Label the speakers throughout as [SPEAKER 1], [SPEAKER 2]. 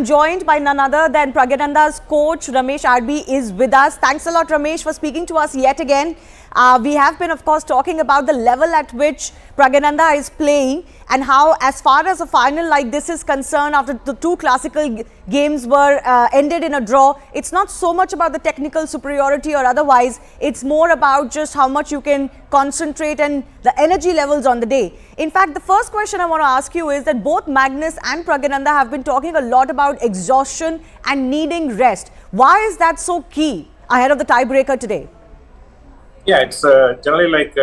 [SPEAKER 1] I'm joined by none other than Praggnanandha's coach, Ramesh RB, is with us. Thanks a lot, Ramesh, for speaking to us yet again. We have been, of course, talking about the level at which Praggnanandha is playing and how, as far as a final like this is concerned, after the two classical games were ended in a draw, it's not so much about the technical superiority or otherwise. It's more about just how much you can concentrate and the energy levels on the day. In fact, the first question I want to ask you is that both Magnus and Praggnanandha have been talking a lot about exhaustion and needing rest. Why is that so key ahead of the tiebreaker today?
[SPEAKER 2] Yeah, it's generally like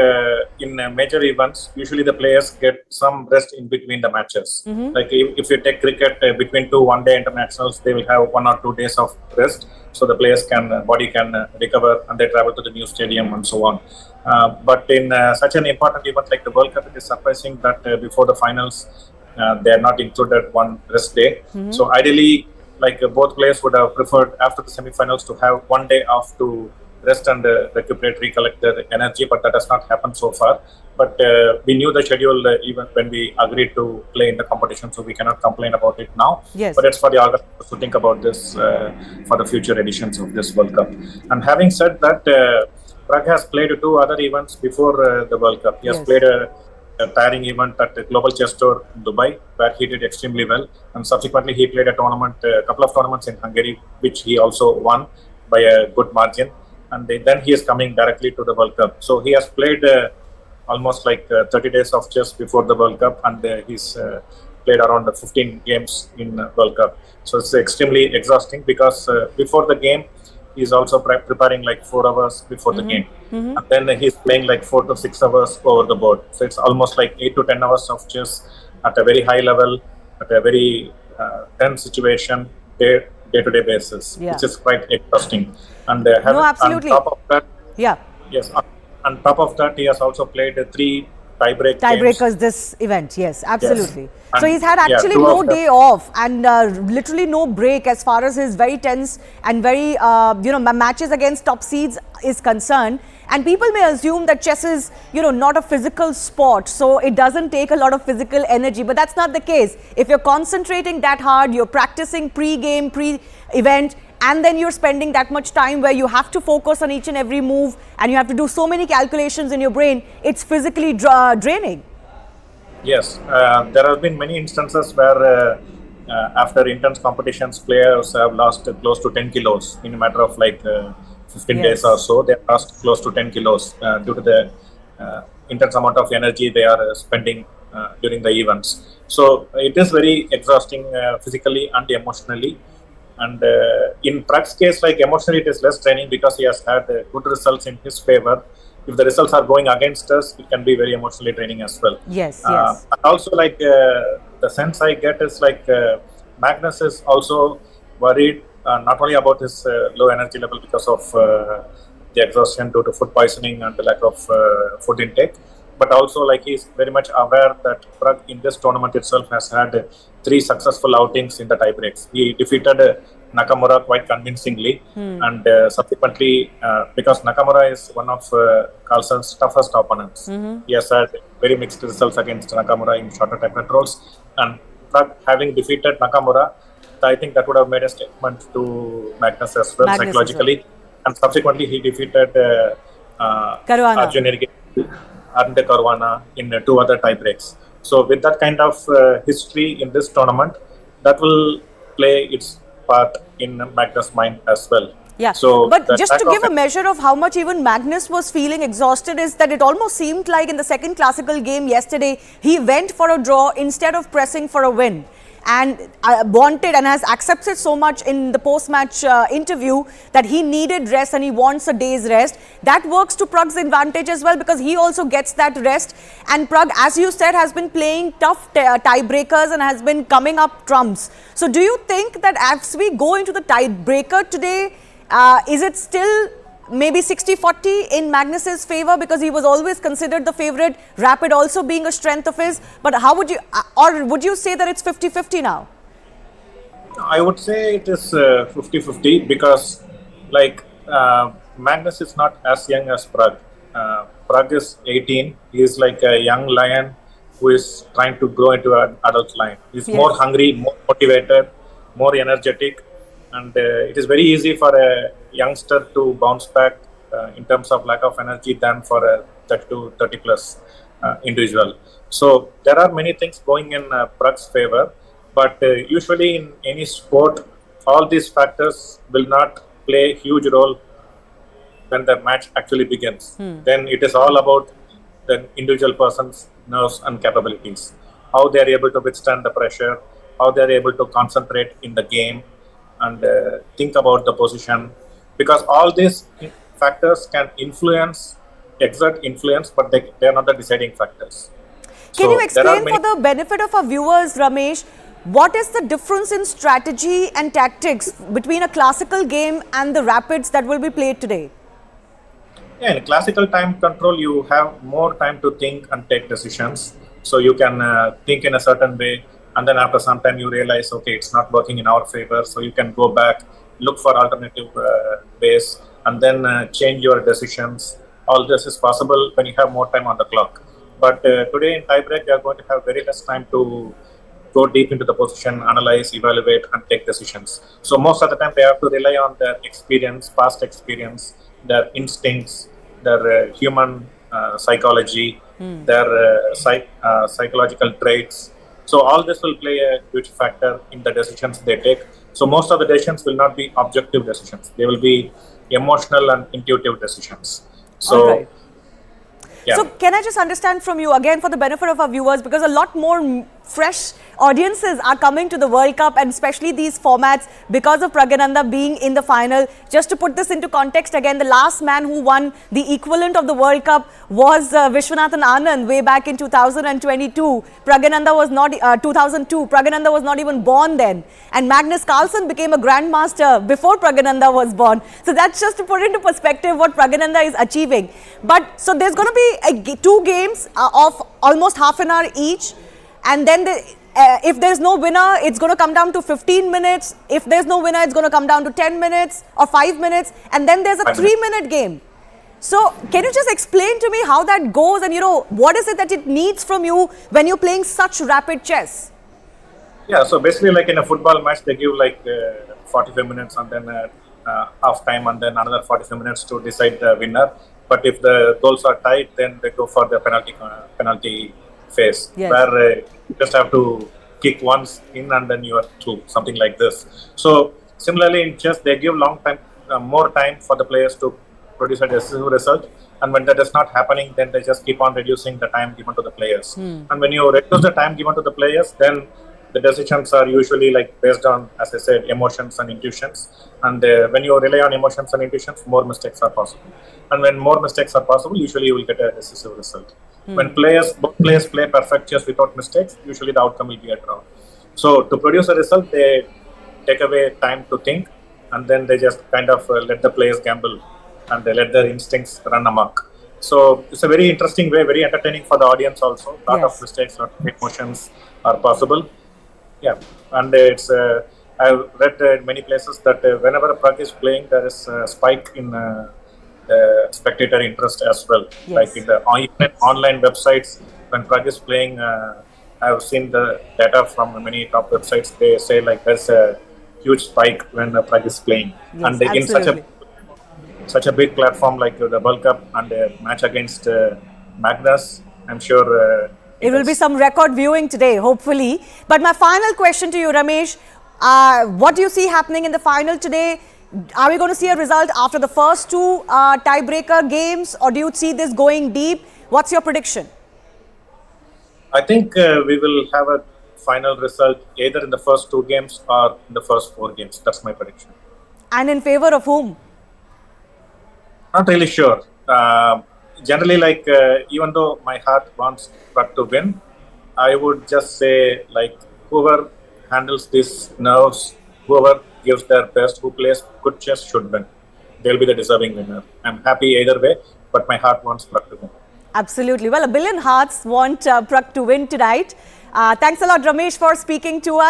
[SPEAKER 2] in major events, usually the players get some rest in between the matches. Like if you take cricket between two one-day internationals, they will have 1 or 2 days of rest, so the players body can recover and they travel to the new stadium and so on. But in such an important event like the World Cup, it is surprising that before the finals, they are not included one rest day. So ideally, like both players would have preferred after the semi-finals to have 1 day off to rest and recuperate, recollect their energy, but that has not happened so far. But we knew the schedule even when we agreed to play in the competition, so we cannot complain about it now.
[SPEAKER 1] Yes.
[SPEAKER 2] But it's for the organizers to think about this for the future editions of this World Cup. And having said that, Pragg has played 2 other events before the World Cup. He has played a tiring event at the Global Chess Tour in Dubai, where he did extremely well. And subsequently, he played a couple of tournaments in Hungary, which he also won by a good margin. And then he is coming directly to the World Cup. So he has played almost like 30 days of chess before the World Cup, and he's played around 15 games in World Cup. So it's extremely exhausting because before the game, he's also preparing like 4 hours before the game. And then he's playing like 4 to 6 hours over the board. So it's almost like 8 to 10 hours of chess at a very high level, at a very tense situation, day-to-day basis, which is quite exhausting. And
[SPEAKER 1] absolutely.
[SPEAKER 2] On top of that,
[SPEAKER 1] yes,
[SPEAKER 2] on top of that, he has also played 3
[SPEAKER 1] tiebreakers
[SPEAKER 2] games.
[SPEAKER 1] This event. Yes, absolutely.
[SPEAKER 2] Yes.
[SPEAKER 1] So he's had actually no day off and literally no break as far as his very tense and very matches against top seeds is concerned. And people may assume that chess is, not a physical sport, so it doesn't take a lot of physical energy. But that's not the case. If you're concentrating that hard, you're practicing pre-game, pre-event, and then you're spending that much time where you have to focus on each and every move and you have to do so many calculations in your brain, it's physically draining.
[SPEAKER 2] Yes, there have been many instances where after intense competitions, players have lost close to 10 kilos in a matter of like 15 days or so. They have lost close to 10 kilos due to the intense amount of energy they are spending during the events. So it is very exhausting physically and emotionally. And in Pragg's case, like emotionally, it is less training because he has had good results in his favor. If the results are going against us, it can be very emotionally draining as well.
[SPEAKER 1] Yes.
[SPEAKER 2] And also, like the sense I get is like Magnus is also worried not only about his low energy level because of the exhaustion due to food poisoning and the lack of food intake, but also like he's very much aware that Pragg in this tournament itself has had 3 successful outings in the tiebreaks. He defeated Nakamura quite convincingly, and subsequently, because Nakamura is one of Carlsen's toughest opponents, he has had very mixed results against Nakamura in shorter time controls. And Pragg having defeated Nakamura, I think that would have made a statement to Magnus as well, psychologically. And subsequently, he defeated Arjun Caruana in 2 other tiebreaks. So with that kind of history in this tournament, that will play its part in Magnus' mind as well.
[SPEAKER 1] Yeah,
[SPEAKER 2] so
[SPEAKER 1] but just to give a measure of how much even Magnus was feeling exhausted is that it almost seemed like in the second classical game yesterday, he went for a draw instead of pressing for a win. And wanted and has accepted so much in the post-match interview that he needed rest and he wants a day's rest. That works to Pragg's advantage as well because he also gets that rest. And Pragg, as you said, has been playing tough tiebreakers and has been coming up trumps. So do you think that as we go into the tiebreaker today, is it still maybe 60-40 in Magnus's favor because he was always considered the favorite, rapid also being a strength of his? But how would you, or would you say that it's 50-50 now?
[SPEAKER 2] I would say it is 50-50 because like Magnus is not as young as Pragg. Pragg is 18. He is like a young lion who is trying to grow into an adult lion. He's more hungry, more motivated, more energetic, and it is very easy for a youngster to bounce back in terms of lack of energy than for a 30 to 30 plus individual. So there are many things going in Pragg's favor, but usually in any sport, all these factors will not play a huge role when the match actually begins. Then it is all about the individual person's nerves and capabilities, how they are able to withstand the pressure, how they are able to concentrate in the game and think about the position, because all these factors can exert influence, but they are not the deciding factors.
[SPEAKER 1] Can you explain for the benefit of our viewers, Ramesh, what is the difference in strategy and tactics between a classical game and the rapids that will be played today?
[SPEAKER 2] Yeah, in classical time control, you have more time to think and take decisions. So you can think in a certain way, and then after some time you realize, okay, it's not working in our favor. So you can go back, look for alternative ways, and then change your decisions. All this is possible when you have more time on the clock. But today in tiebreak, you are going to have very less time to go deep into the position, analyze, evaluate, and take decisions. So most of the time, they have to rely on their experience, past experience, their instincts, their human psychology, their psychological traits. So all this will play a huge factor in the decisions they take. So most of the decisions will not be objective decisions. They will be emotional and intuitive decisions. So, yeah.
[SPEAKER 1] So can I just understand from you, again for the benefit of our viewers, because a lot more fresh audiences are coming to the World Cup and especially these formats because of Praggnanandha being in the final. Just to put this into context again, the last man who won the equivalent of the World Cup was Vishwanathan Anand way back in 2022. Praggnanandha was not, 2002, Praggnanandha was not even born then. And Magnus Carlsen became a grandmaster before Praggnanandha was born. So that's just to put into perspective what Praggnanandha is achieving. But so there's going to be two games of almost half an hour each. And then if there's no winner, it's going to come down to 15 minutes. If there's no winner, it's going to come down to 10 minutes or 5 minutes. And then there's a 3-minute game. So can you just explain to me how that goes and, you know, what is it that it needs from you when you're playing such rapid chess?
[SPEAKER 2] Yeah, so basically like in a football match, they give like 45 minutes and then half time and then another 45 minutes to decide the winner. But if the goals are tied, then they go for the penalty phase, where you just have to kick once in and then you are through, something like this. So similarly in chess, they give more time for the players to produce a decisive result, and when that is not happening, then they just keep on reducing the time given to the players. And when you reduce the time given to the players, then the decisions are usually like based on, as I said, emotions and intuitions. And when you rely on emotions and intuitions, more mistakes are possible. And when more mistakes are possible, usually you will get a decisive result. When both players play perfect chess without mistakes, usually the outcome will be a draw. So to produce a result, they take away time to think, and then they just kind of let the players gamble and they let their instincts run amok. So it's a very interesting way, very entertaining for the audience also. A lot of mistakes, a lot of emotions are possible. Yeah, and it's I've read in many places that whenever Pragg is playing, there is a spike in spectator interest as well. Like in the online websites, when Pragg is playing, I've seen the data from many top websites. They say like there's a huge spike when Pragg is playing, and in such a big platform like the World Cup and a match against Magnus, I'm sure
[SPEAKER 1] it will be some record viewing today, hopefully. But my final question to you, Ramesh, what do you see happening in the final today? Are we going to see a result after the first two tiebreaker games, or do you see this going deep? What's your prediction?
[SPEAKER 2] I think we will have a final result either in the first two games or in the first 4 games. That's my prediction.
[SPEAKER 1] And in favor of whom?
[SPEAKER 2] Not really sure. Generally, like even though my heart wants Pragg to win, I would just say like whoever handles these nerves, whoever gives their best, who plays good chess should win. They'll be the deserving winner. I'm happy either way, but my heart wants Pragg to win.
[SPEAKER 1] Absolutely. Well, a billion hearts want Pragg to win tonight. Thanks a lot, Ramesh, for speaking to us.